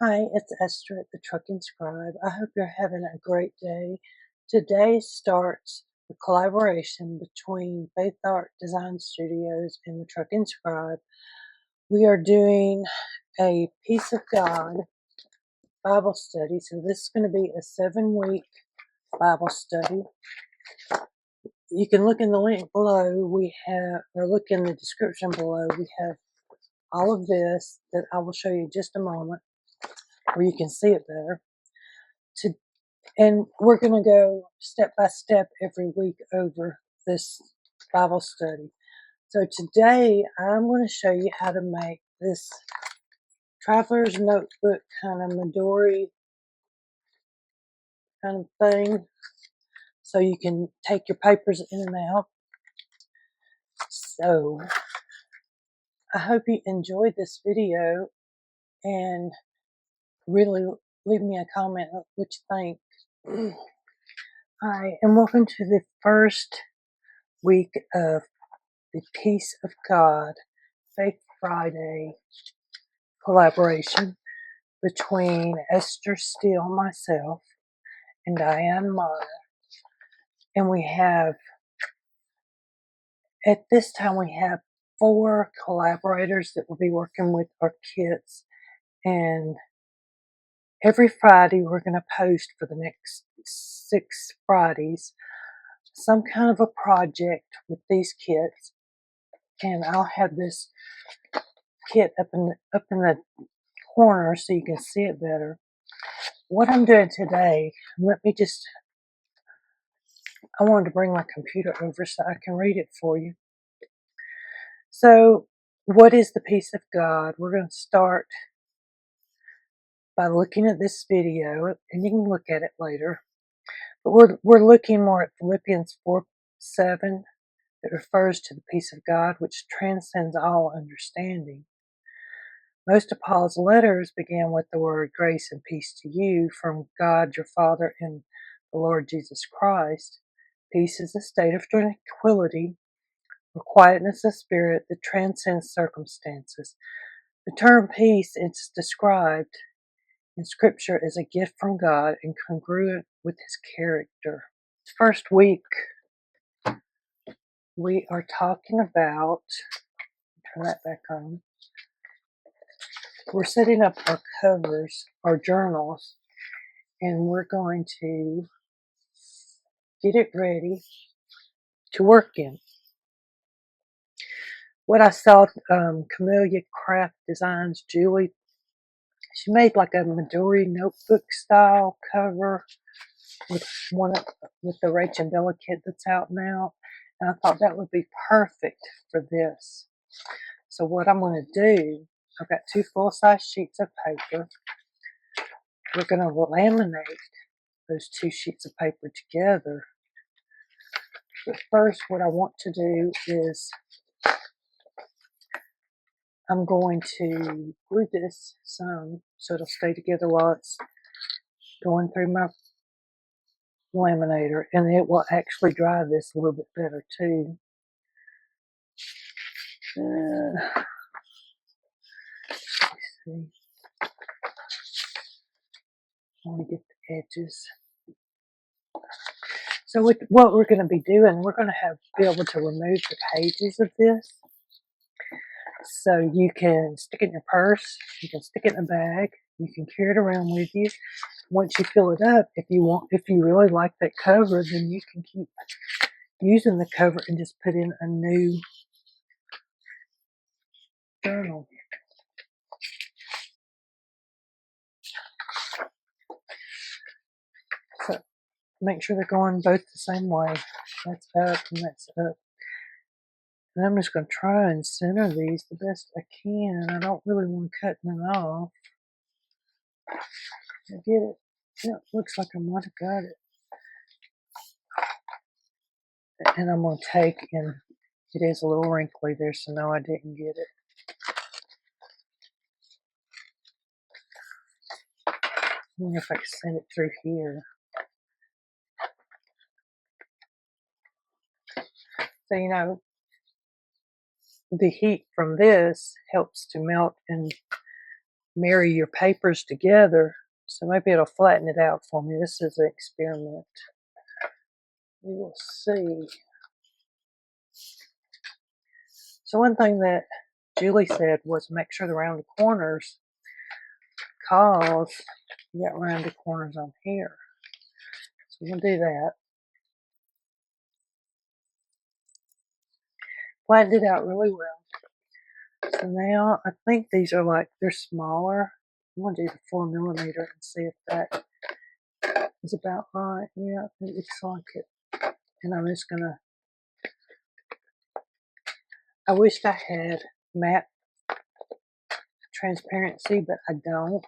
Hi, it's Esther at the Trucking Scribe. I hope you're having a great day. Today starts the collaboration between Faith Art Design Studios and the Trucking Scribe. We are doing a Piece of God Bible study. So this is going to be a 7-week Bible study. You can look in the link below. Or look in the description below. We have all of this that I will show you in just a moment where you can see it better. And we're going to go step by step every week over this Bible study. So today I'm going to show you how to make this traveler's notebook kind of Midori kind of thing. So you can take your papers in and out. So I hope you enjoyed this video and really leave me a comment of what you think. Hi, and welcome to the first week of the Peace of God Faith Friday collaboration between Esther Steele, myself, and Diane Mara. And at this time, we have 4 collaborators that will be working with our kits. And every Friday, we're going to post for the next 6 Fridays some kind of a project with these kits. And I'll have this kit up in the corner so you can see it better. What I'm doing today, I wanted to bring my computer over so I can read it for you. So, what is the peace of God? We're going to start by looking at this video, and you can look at it later. But we're looking more at Philippians 4:7 that refers to the peace of God, which transcends all understanding. Most of Paul's letters began with the word grace and peace to you from God your Father and the Lord Jesus Christ. Peace is a state of tranquility or quietness of spirit that transcends circumstances. The term peace is described in Scripture as a gift from God and congruent with His character. First week, we are talking about, turn that back on, we're setting up our covers, our journals, and we're going to get it ready to work in. What I saw, Camellia Craft Designs, Julie, she made like a Midori notebook style cover with the Rachel Bella kit that's out now, and I thought that would be perfect for this. So what I'm going to do, I've got 2 full-size sheets of paper. We're going to laminate those 2 sheets of paper together. But first, what I want to do is I'm going to glue this some so it'll stay together while it's going through my laminator, and it will actually dry this a little bit better too. Let's see. I want to get the edges. So what we're going to be doing, we're going to be able to remove the pages of this. So you can stick it in your purse, you can stick it in a bag, you can carry it around with you. Once you fill it up, if you really like that cover, then you can keep using the cover and just put in a new journal. So make sure they're going both the same way. That's up and that's up. And I'm just going to try and center these the best I can. I don't really want to cut them off. I get it. Yeah, it looks like I might have got it. And I'm going to take, and it is a little wrinkly there, so no, I didn't get it. I wonder if I can send it through here. So, the heat from this helps to melt and marry your papers together. So maybe it'll flatten it out for me. This is an experiment. We will see. So one thing that Julie said was make sure to round the corners, because you got rounded corners on here. So we're going to do that. Flattened it out really well. So now I think these are like, they're smaller. I'm going to do the 4mm and see if that is about right. Yeah, it looks like it. And I'm just going to, I wished I had matte transparency, but I don't.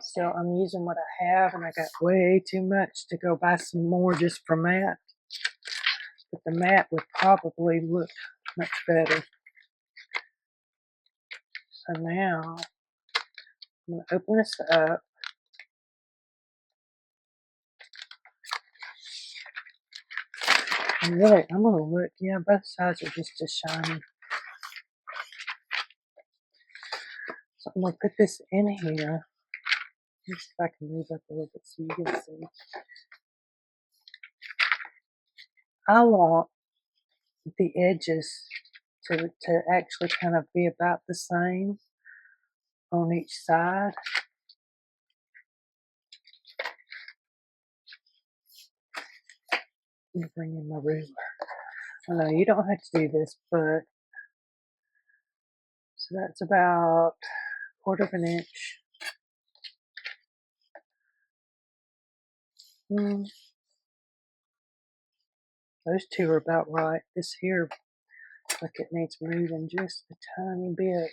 So I'm using what I have, and I got way too much to go buy some more just for matte. But the matte would probably look much better. So now I'm going to open this up. And really, I'm going to look. Yeah, both sides are just as shiny. So I'm going to put this in here. Let's see if I can move up a little bit so you can see. I want the edges to actually kind of be about the same on each side. Let me bring in my ruler. I know you don't have to do this, but so that's about 1/4 inch. Those two are about right. This here, like it needs moving just a tiny bit.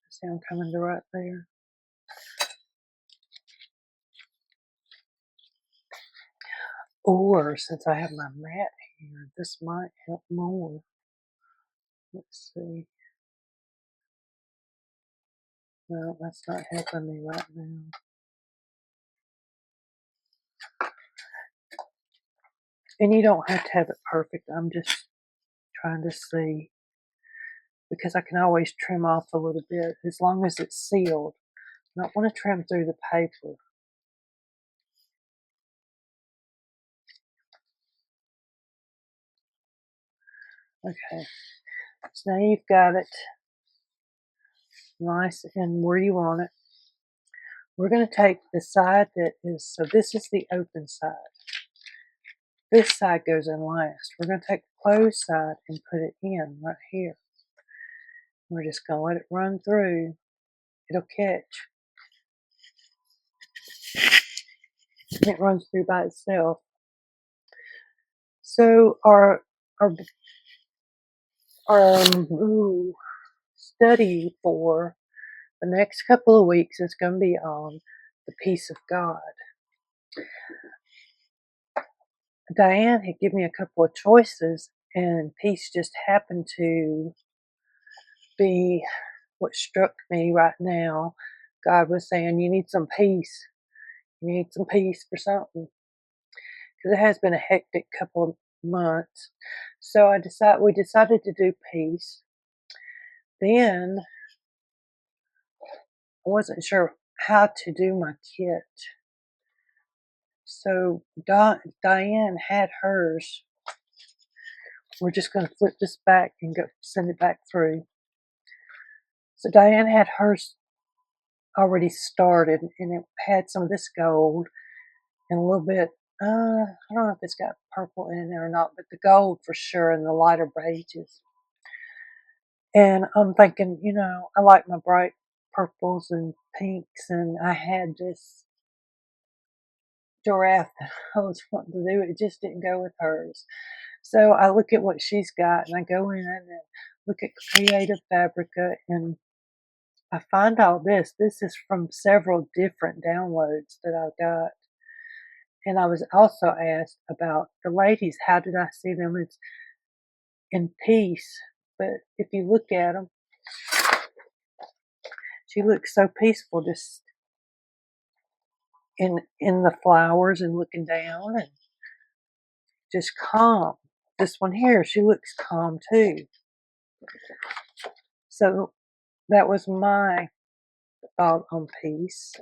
See, I'm coming to right there. Or since I have my mat here, this might help more. Let's see. No, that's not helping me right now. And you don't have to have it perfect. I'm just trying to see, because I can always trim off a little bit as long as it's sealed. I don't want to trim through the paper. Okay, so now you've got it nice and where you want it. We're going to take the side that is, so this is the open side. This side goes in last. We're going to take the closed side and put it in right here. We're just going to let it run through. It'll catch. And it runs through by itself. So our study for the next couple of weeks is going to be on the peace of God. Diane had given me a couple of choices, and peace just happened to be what struck me right now. God was saying, you need some peace. You need some peace for something. Because it has been a hectic couple of months. So we decided to do peace. Then I wasn't sure how to do my kit. So Diane had hers. We're just going to flip this back and go send it back through. So Diane had hers already started, and it had some of this gold and a little bit, I don't know if it's got purple in there or not, but the gold for sure and the lighter beiges. And I'm thinking, I like my bright purples and pinks, and I had this giraffe that I was wanting to do. It just didn't go with hers. So I look at what she's got, and I go in and look at Creative Fabrica, and I find all this. This is from several different downloads that I got. And I was also asked about the ladies. How did I see them? It's in peace. But if you look at them, she looks so peaceful, just in the flowers and looking down and just calm. this one here, she looks calm too. So that was my thought on peace.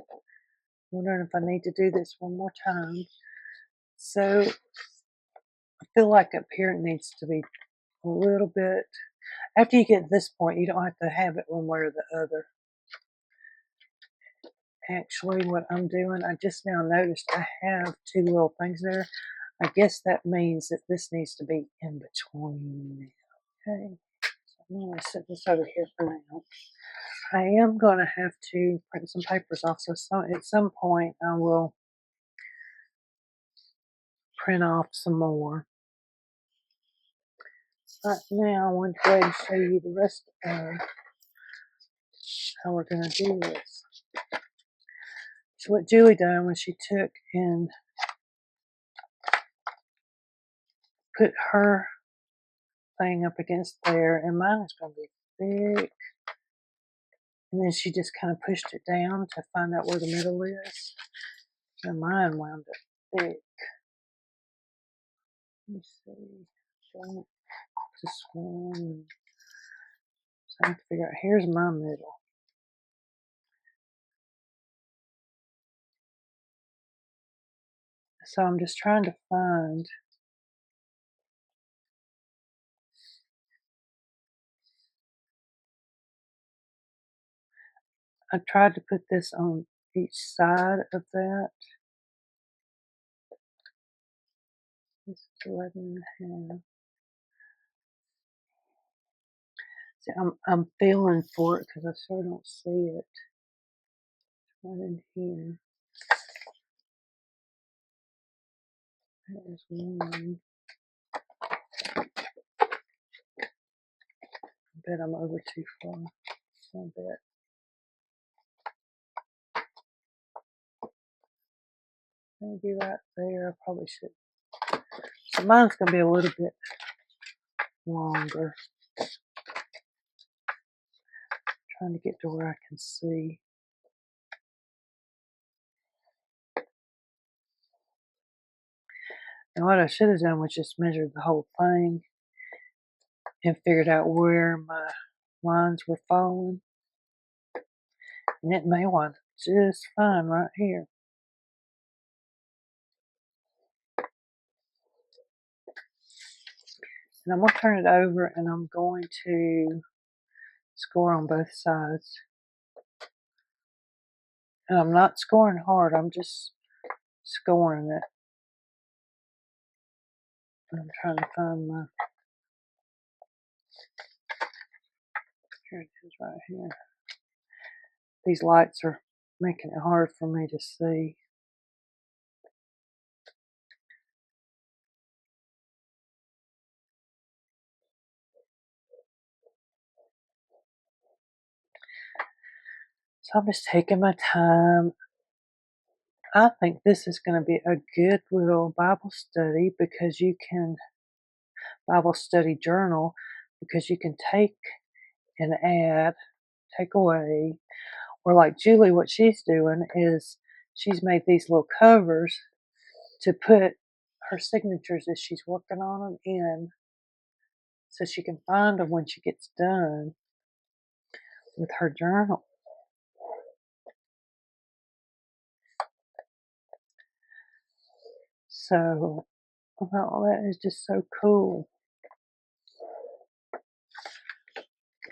Wondering if I need to do this one more time. So I feel like up here it needs to be a little bit. After you get to this point, you don't have to have it one way or the other. Actually, what I'm doing, I just now noticed I have two little things there. I guess that means that this needs to be in between. Okay, so I'm going to set this over here for now. I am going to have to print some papers off, so at some point I will print off some more. But now I want to go ahead and show you the rest of how we're going to do this. So what Julie done was she took and put her thing up against there, and mine is going to be thick. And then she just kind of pushed it down to find out where the middle is. And mine wound up thick. Let me see. Don't just one. So I have to figure out, here's my middle. So I'm just trying to find. I tried to put this on each side of that. This is 11 and a half. See, I'm feeling for it because I sure don't see it. Right in here. There's one. I bet I'm over too far. I bet. Maybe right there. I probably should. So mine's going to be a little bit longer. Trying to get to where I can see. And what I should have done was just measured the whole thing and figured out where my lines were falling. And it may wind up just fine right here. And I'm going to turn it over and I'm going to score on both sides. And I'm not scoring hard, I'm just scoring it. I'm trying to find my, here it is right here. These lights are making it hard for me to see. So I'm just taking my time. I think this is going to be a good little Bible study because you can, Bible study journal, because you can take and add, take away, or like Julie, what she's doing is she's made these little covers to put her signatures as she's working on them in so she can find them when she gets done with her journal. So, well, that is just so cool.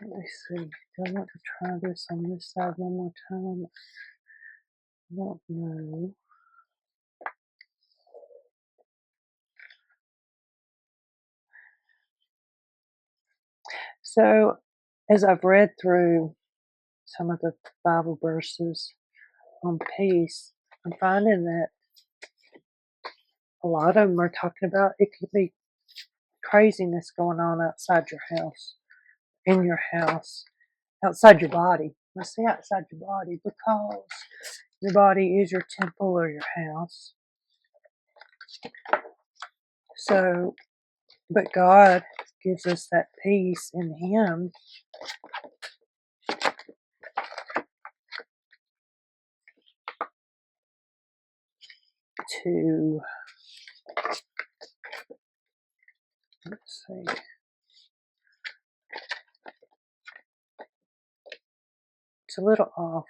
Let me see. Do I want to try this on this side one more time? I don't know. So, as I've read through some of the Bible verses on peace, I'm finding that a lot of them are talking about it could be craziness going on outside your house, in your house, outside your body. Let's say outside your body, because your body is your temple or your house. So, but God gives us that peace in Him to Let's see. It's a little off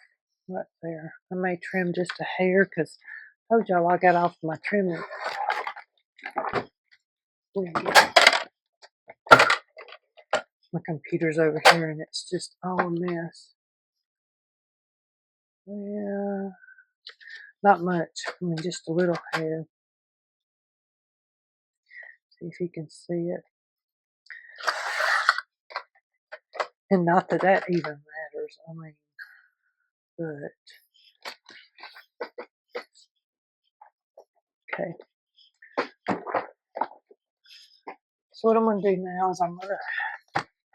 right there. I may trim just a hair because I told y'all I got off my trimming. My computer's over here and it's just all a mess. Yeah, not much. I mean, just a little hair. See if you can see it. And not that that even matters. I mean, but okay. So what I'm going to do now is I'm going to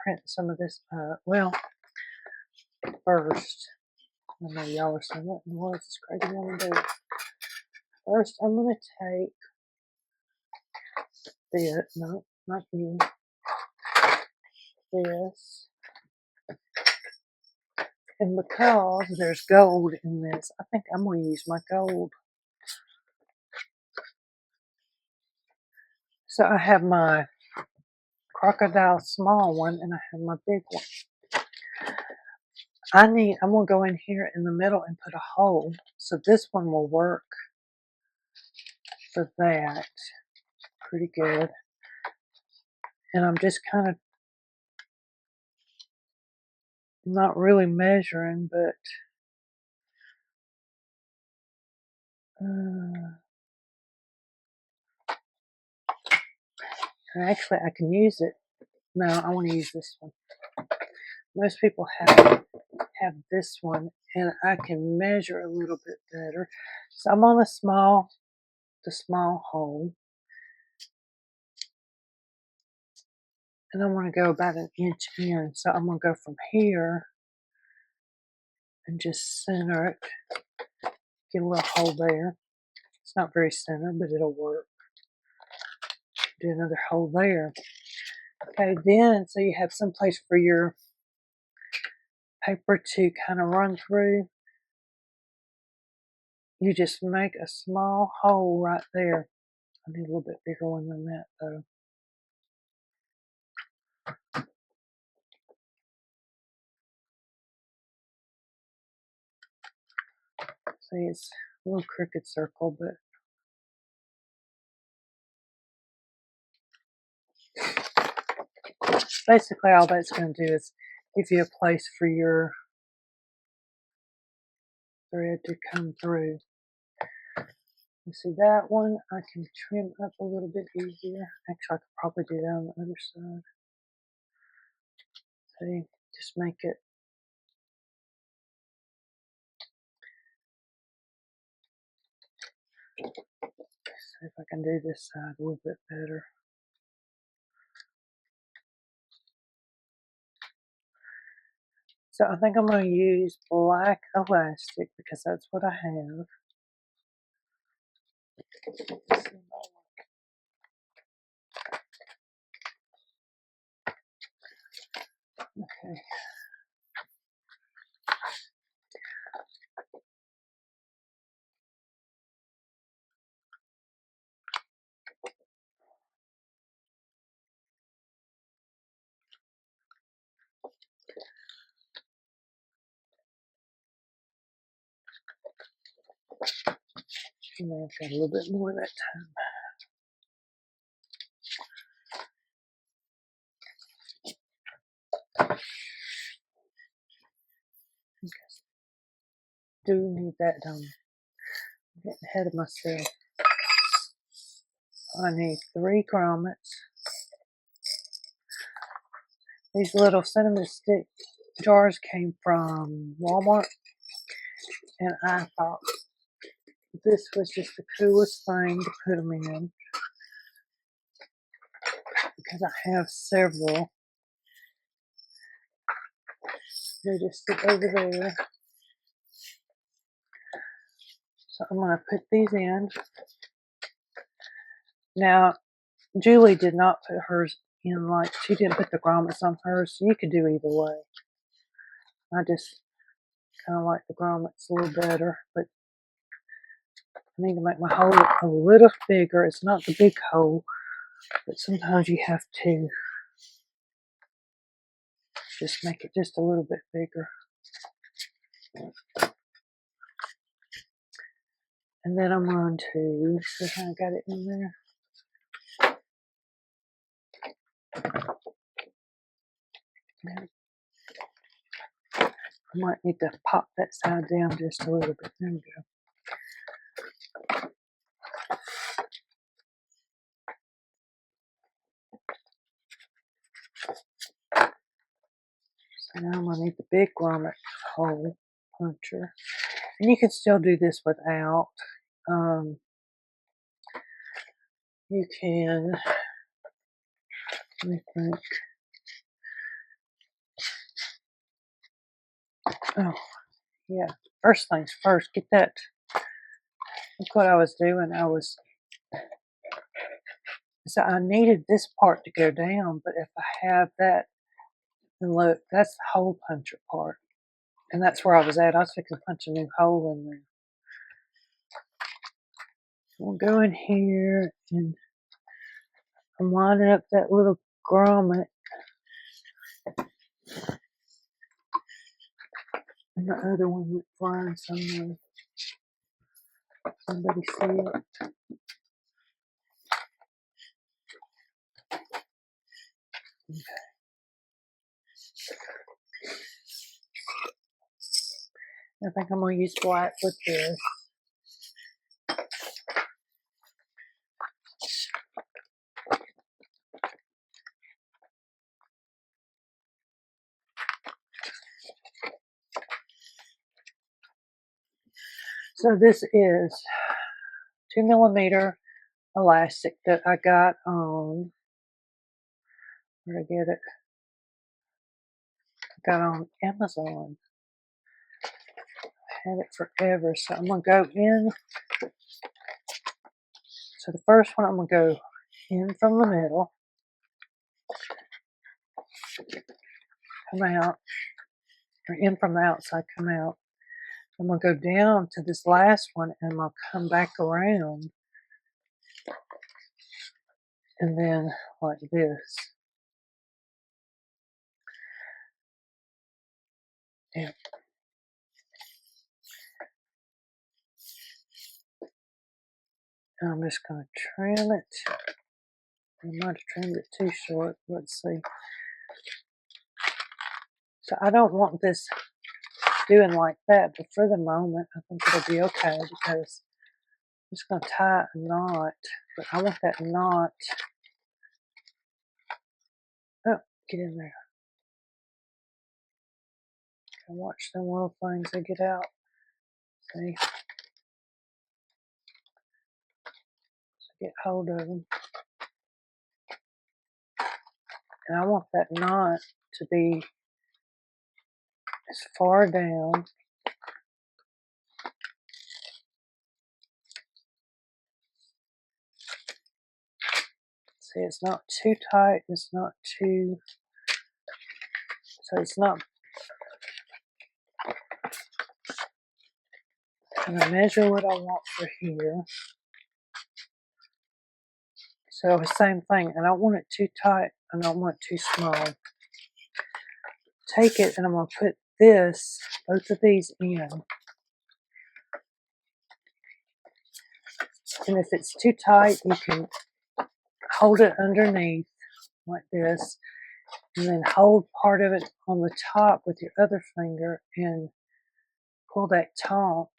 print some of this up. Well, first, I know y'all are saying, what in the world is this crazy woman doing? First, I'm going to take this, no, not you, this, and because there's gold in this, I think I'm going to use my gold. So I have my crocodile small one and I have my big one. I'm going to go in here in the middle and put a hole, so this one will work for that pretty good. And I'm just kind of not really measuring, but actually I can use it. No, I want to use this one. Most people have this one, and I can measure a little bit better. So I'm on the small hole, and I want to go about an inch in. So I'm going to go from here and just center it. Get a little hole there. It's not very center, but it'll work. Do another hole there. Okay, then so you have some place for your paper to kind of run through. You just make a small hole right there. I need a little bit bigger one than that though. See, it's a little crooked circle, but basically all that's going to do is give you a place for your thread to come through. You see that one, I can trim up a little bit easier. Actually, I could probably do that on the other side. See, just make it. See if I can do this side a little bit better. So I think I'm going to use black elastic because that's what I have. Okay. I may have got a little bit more that time. Okay. Do need that done. I'm getting ahead of myself. I need 3 grommets. These little cinnamon stick jars came from Walmart, and I thought this was just the coolest thing to put them in because I have several. They just sit over there. So I'm going to put these in. Now, Julie did not put hers in, like, she didn't put the grommets on hers, so you could do either way. I just kind of like the grommets a little better, but I need to make my hole a little bigger. It's not the big hole, But sometimes you have to just make it just a little bit bigger. And then I'm going to see how I got it in there. I might need to pop that side down just a little bit. There we go. So now I'm going to need the big grommet hole puncher. And you can still do this without. You can, let me think. Oh, yeah. First things first, get that. Look what I was doing. So I needed this part to go down, but if I have that, and look, that's the hole puncher part. And that's where I was at. I was fixing to punch a new hole in there. We'll go in here and I'm lining up that little grommet. And the other one went flying somewhere. Somebody see it? Okay. I think I'm going to use black with this. So this is 2mm elastic that I got on, where'd I get it? I got on Amazon. I had it forever. So I'm going to go in. So the first one I'm going to go in from the middle. Come out. Or in from the outside, come out. I'm going to go down to this last one and I'm going to come back around. And then like this. Yeah. And I'm just going to trim it. I might have trimmed it too short. Let's see. So I don't want this doing like that, but for the moment, I think it'll be okay because I'm just going to tie a knot. But I want that knot. Oh, get in there. And watch them little things that get out. See? So get hold of them. And I want that knot to be as far down. See, it's not too tight. It's not too. So it's not. I'm going to measure what I want for here. So the same thing. I don't want it too tight. I don't want it too small. Take it and I'm going to put this, both of these in. And if it's too tight, you can hold it underneath like this. And then hold part of it on the top with your other finger and pull that taut.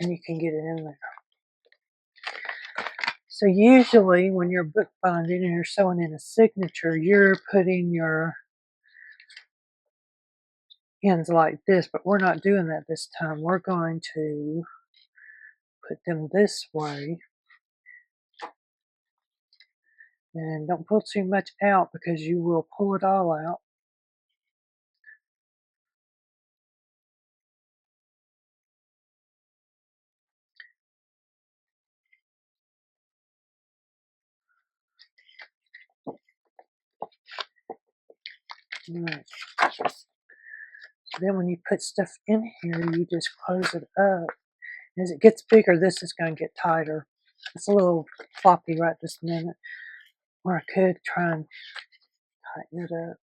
And you can get it in there. So usually when you're bookbinding and you're sewing in a signature, you're putting your ends like this, but we're not doing that this time. We're going to put them this way. And don't pull too much out because you will pull it all out. Right. So then when you put stuff in here, you just close it up. As it gets bigger, this is going to get tighter. It's a little floppy right this minute, or I could try and tighten it up.